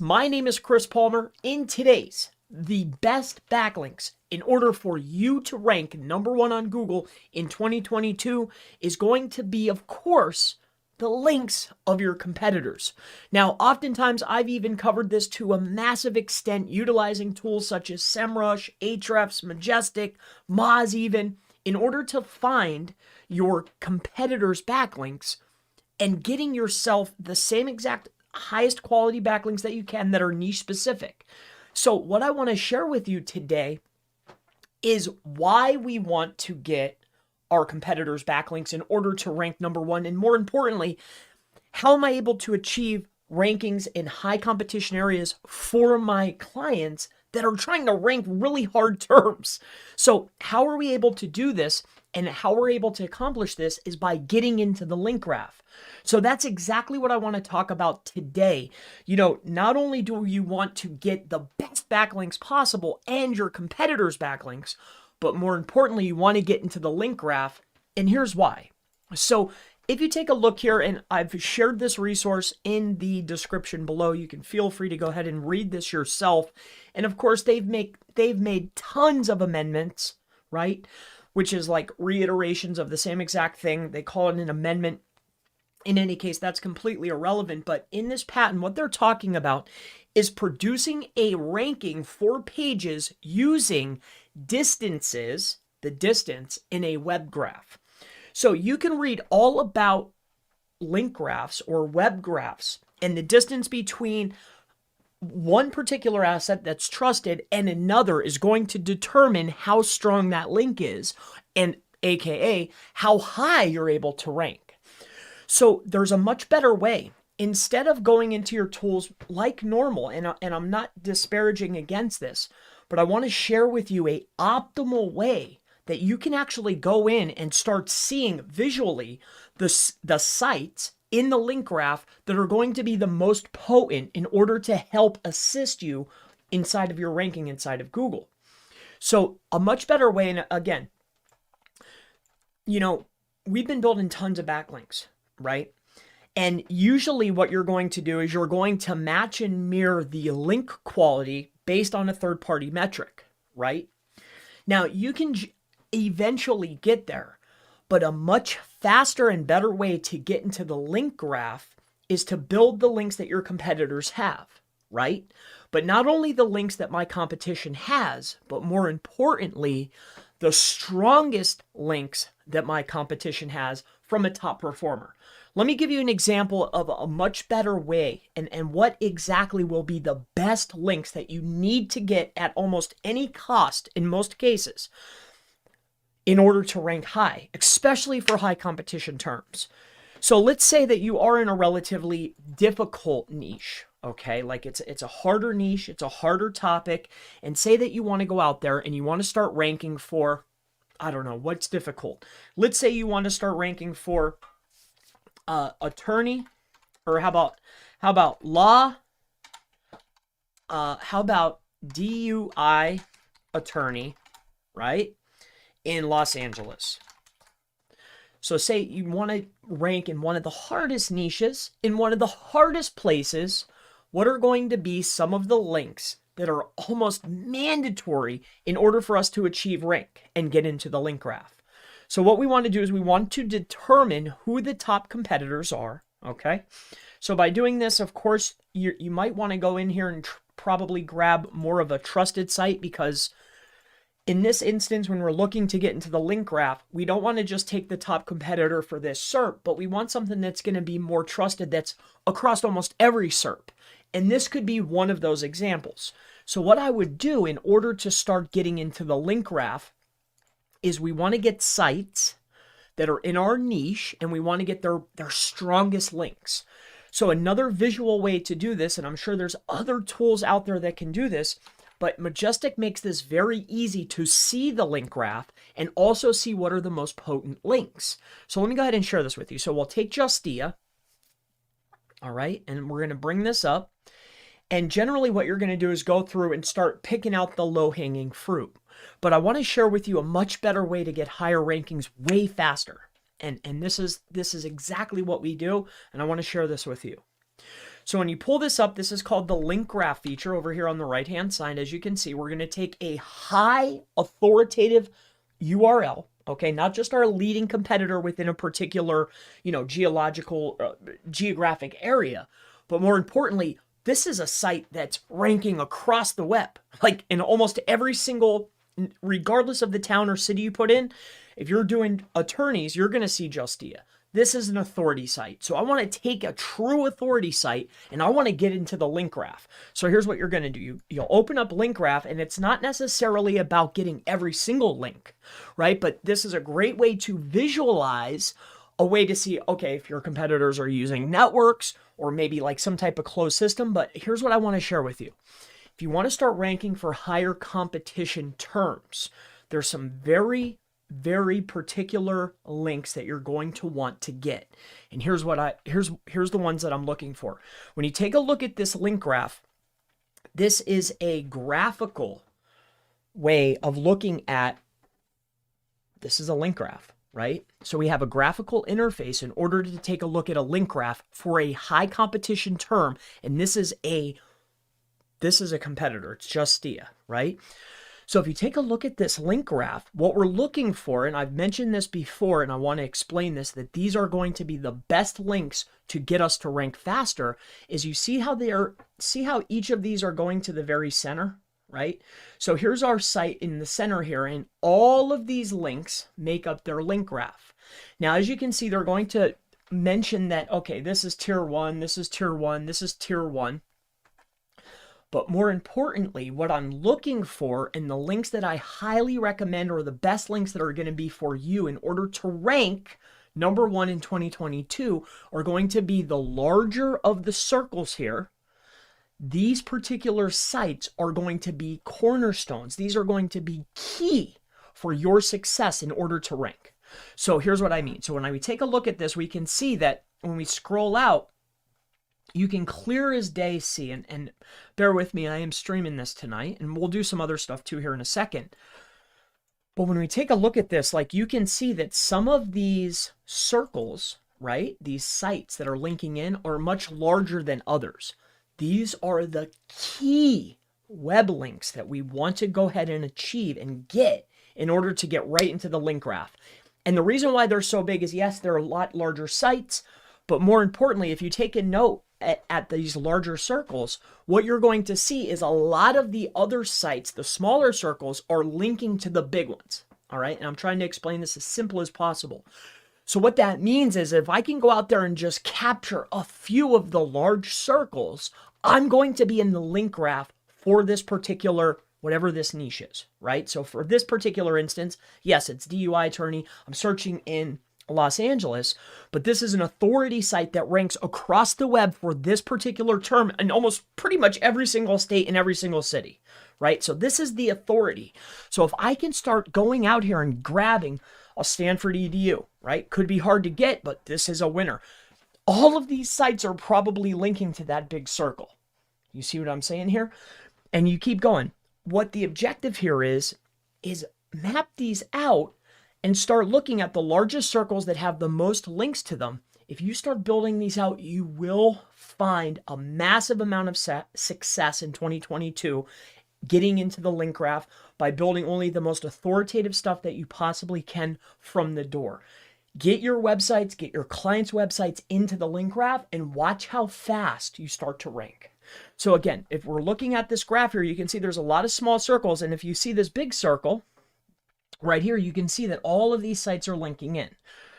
My name is Chris Palmer. In today's the best backlinks in order for you to rank #1 on Google in 2022 is going to be, of course, the links of your competitors. Now, oftentimes I've even covered this to a massive extent utilizing tools such as SEMrush, Ahrefs, Majestic, Moz even, in order to find your competitors' backlinks and getting yourself the same exact highest quality backlinks that you can that are niche specific. So what I want to share with you today is why we want to get our competitors' backlinks in order to rank #1. And more importantly, how am I able to achieve rankings in high competition areas for my clients that are trying to rank really hard terms? So how are we able to do this? And how we're able to accomplish this is by getting into the link graph. So that's exactly what I want to talk about today. Not only do you want to get the best backlinks possible and your competitors' backlinks, but more importantly, you want to get into the link graph. And here's why. So if you take a look here, and I've shared this resource in the description below, you can feel free to go ahead and read this yourself. And of course, they've made tons of amendments, right? Which is like reiterations of the same exact thing. They call it an amendment. In any case, that's completely irrelevant. But in this patent, what they're talking about is producing a ranking for pages using distances, the distance in a web graph. So you can read all about link graphs or web graphs and the distance between one particular asset that's trusted and another is going to determine how strong that link is, and AKA how high you're able to rank. So there's a much better way. Instead of going into your tools like normal, and I'm not disparaging against this, but I want to share with you a optimal way that you can actually go in and start seeing visually the sites in the link graph that are going to be the most potent in order to help assist you inside of your ranking inside of Google. So a much better way, and again, we've been building tons of backlinks, right? And usually what you're going to do is you're going to match and mirror the link quality based on a third-party metric, right? Now, you can eventually get there, but a much faster and better way to get into the link graph is to build the links that your competitors have, right? But not only the links that my competition has, but more importantly, the strongest links that my competition has from a top performer. Let me give you an example of a much better way and what exactly will be the best links that you need to get at almost any cost in most cases in order to rank high, especially for high competition terms. So let's say that you are in a relatively difficult niche, okay? Like it's a harder niche, it's a harder topic, and say that you want to go out there and you want to start ranking for, I don't know, what's difficult. Let's say you want to start ranking for attorney, or how about law? How about DUI attorney, right? In Los Angeles. So say you want to rank in one of the hardest niches, in one of the hardest places. What are going to be some of the links that are almost mandatory in order for us to achieve rank and get into the link graph? So what we want to do is we want to determine who the top competitors are, okay? So by doing this, of course, you might want to go in here and probably grab more of a trusted site, because in this instance, when we're looking to get into the link graph, we don't want to just take the top competitor for this SERP, but we want something that's going to be more trusted, that's across almost every SERP. And this could be one of those examples. So what I would do in order to start getting into the link graph is we want to get sites that are in our niche, and we want to get their strongest links. So another visual way to do this, and I'm sure there's other tools out there that can do this, but Majestic makes this very easy to see the link graph and also see what are the most potent links. So let me go ahead and share this with you. So we'll take Justia, all right, and we're going to bring this up. And generally what you're going to do is go through and start picking out the low-hanging fruit. But I want to share with you a much better way to get higher rankings way faster. And this is exactly what we do, and I want to share this with you. So when you pull this up, this is called the link graph feature over here on the right-hand side. As you can see, we're going to take a high authoritative URL, okay, not just our leading competitor within a particular, geographic area, but more importantly, this is a site that's ranking across the web, like in almost every single, regardless of the town or city you put in. If you're doing attorneys, you're going to see Justia. This is an authority site. So I want to take a true authority site and I want to get into the link graph. So here's what you're going to do. You'll open up link graph, and it's not necessarily about getting every single link, right? But this is a great way to visualize a way to see, okay, if your competitors are using networks or maybe like some type of closed system. But here's what I want to share with you. If you want to start ranking for higher competition terms, there's some very particular links that you're going to want to get. And here's the ones that I'm looking for. When you take a look at this link graph, this is a graphical way of looking at, this is a link graph, right? So we have a graphical interface in order to take a look at a link graph for a high competition term. And this is a competitor. It's Justia, right? So if you take a look at this link graph, what we're looking for, and I've mentioned this before, and I want to explain this, that these are going to be the best links to get us to rank faster, is you see how each of these are going to the very center, right? So here's our site in the center here, and all of these links make up their link graph. Now, as you can see, they're going to mention that, okay, this is tier 1, this is tier 1, this is tier 1. But more importantly, what I'm looking for and the links that I highly recommend, or the best links that are going to be for you in order to rank number 1 in 2022, are going to be the larger of the circles here. These particular sites are going to be cornerstones. These are going to be key for your success in order to rank. So here's what I mean. So when we take a look at this, we can see that when we scroll out, you can clear as day see, and bear with me, I am streaming this tonight, and we'll do some other stuff too here in a second. But when we take a look at this, like, you can see that some of these circles, right, these sites that are linking in, are much larger than others. These are the key web links that we want to go ahead and achieve and get in order to get right into the link graph. And the reason why they're so big is, yes, they're a lot larger sites, but more importantly, if you take a note at these larger circles, what you're going to see is a lot of the other sites, the smaller circles, are linking to the big ones. All right. And I'm trying to explain this as simple as possible. So what that means is, if I can go out there and just capture a few of the large circles, I'm going to be in the link graph for this particular, whatever this niche is, right? So for this particular instance, yes, it's DUI attorney. I'm searching in Los Angeles, but this is an authority site that ranks across the web for this particular term in almost pretty much every single state and every single city, right? So this is the authority. So if I can start going out here and grabbing a Stanford EDU, right? Could be hard to get, but this is a winner. All of these sites are probably linking to that big circle. You see what I'm saying here? And you keep going. What the objective here is map these out and start looking at the largest circles that have the most links to them. If you start building these out, you will find a massive amount of success in 2022 getting into the link graph by building only the most authoritative stuff that you possibly can from the door. Get your websites, get your clients' websites into the link graph, and watch how fast you start to rank. So again, if we're looking at this graph here, you can see there's a lot of small circles, and if you see this big circle right here, you can see that all of these sites are linking in.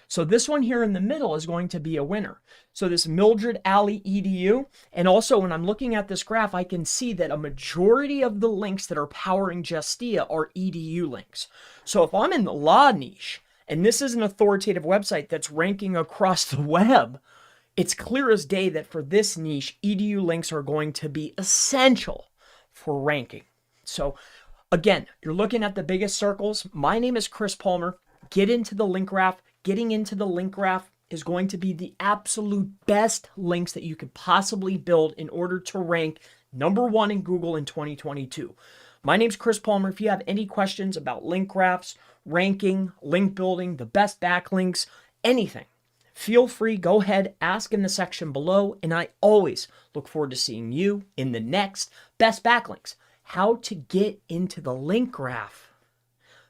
So this one here in the middle is going to be a winner. So this Mildred Alley EDU, and also when I'm looking at this graph, I can see that a majority of the links that are powering Justia are EDU links. So if I'm in the law niche, and this is an authoritative website that's ranking across the web, it's clear as day that for this niche, EDU links are going to be essential for ranking. So again, you're looking at the biggest circles. My name is Chris Palmer. Get into the link graph. Getting into the link graph is going to be the absolute best links that you could possibly build in order to rank #1 in Google in 2022. My name's Chris Palmer. If you have any questions about link graphs, ranking, link building, the best backlinks, anything, feel free, go ahead, ask in the section below, and I always look forward to seeing you in the next Best Backlinks, how to get into the link graph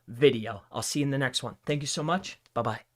video. I'll see you in the next one. Thank you so much. Bye-bye.